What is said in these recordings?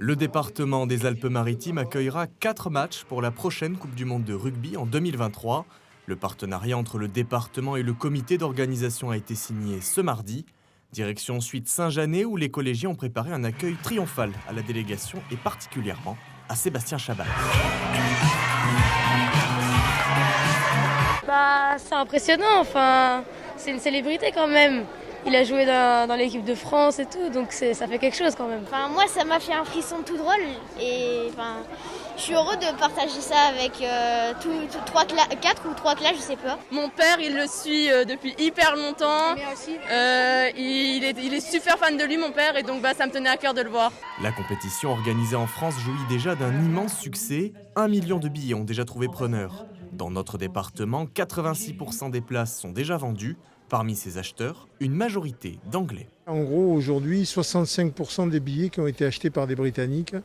Le département des Alpes-Maritimes accueillera 4 matchs pour la prochaine Coupe du Monde de rugby en 2023. Le partenariat entre le département et le comité d'organisation a été signé ce mardi. Direction Suite Saint-Janet où les collégiens ont préparé un accueil triomphal à la délégation et particulièrement à Sébastien Chabal. C'est impressionnant, c'est une célébrité quand même. Il a joué dans l'équipe de France et tout, donc ça fait quelque chose quand même. Moi, ça m'a fait un frisson tout drôle et je suis heureux de partager ça avec 4 ou 3 classes, je sais pas. Mon père, il le suit depuis hyper longtemps. Il est super fan de lui, mon père, et donc ça me tenait à cœur de le voir. La compétition organisée en France jouit déjà d'un immense succès. 1 million de billets ont déjà trouvé preneur. Dans notre département, 86% des places sont déjà vendues. Parmi ces acheteurs, une majorité d'Anglais. En gros, aujourd'hui, 65% des billets qui ont été achetés par des Britanniques,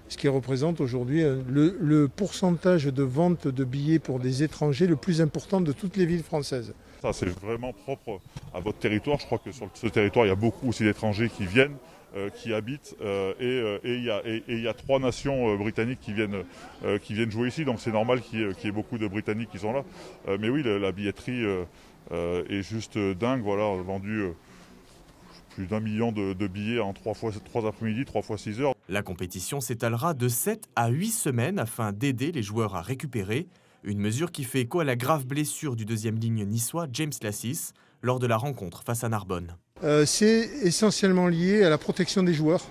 ce qui représente aujourd'hui le pourcentage de vente de billets pour des étrangers le plus important de toutes les villes françaises. Ça, c'est vraiment propre à votre territoire. Je crois que sur ce territoire, il y a beaucoup aussi d'étrangers qui viennent, qui habitent, et il y a 3 nations britanniques qui viennent jouer ici. Donc c'est normal qu'il y ait beaucoup de Britanniques qui sont là. Mais oui, la billetterie est juste dingue. Voilà, vendu plus d'1 million de billets en 3 après-midi, 3 fois 6 heures. La compétition s'étalera de 7 à 8 semaines afin d'aider les joueurs à récupérer. Une mesure qui fait écho à la grave blessure du deuxième ligne niçois James Lassis lors de la rencontre face à Narbonne. C'est essentiellement lié à la protection des joueurs.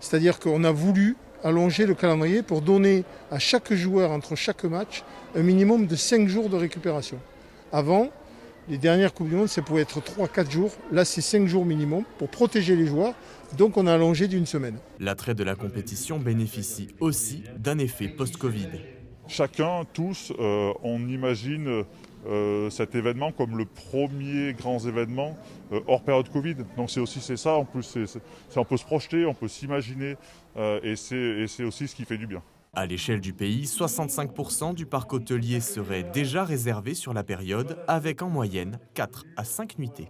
C'est-à-dire qu'on a voulu allonger le calendrier pour donner à chaque joueur entre chaque match un minimum de 5 jours de récupération. Avant, les dernières Coupes du Monde, ça pouvait être 3-4 jours. Là, c'est 5 jours minimum pour protéger les joueurs. Donc, on a allongé d'une semaine. L'attrait de la compétition bénéficie aussi d'un effet post-Covid. Chacun, tous, on imagine cet événement comme le premier grand événement hors période Covid. Donc c'est ça, en plus, on peut se projeter, on peut s'imaginer, et c'est aussi ce qui fait du bien. À l'échelle du pays, 65% du parc hôtelier serait déjà réservé sur la période, avec en moyenne 4 à 5 nuitées.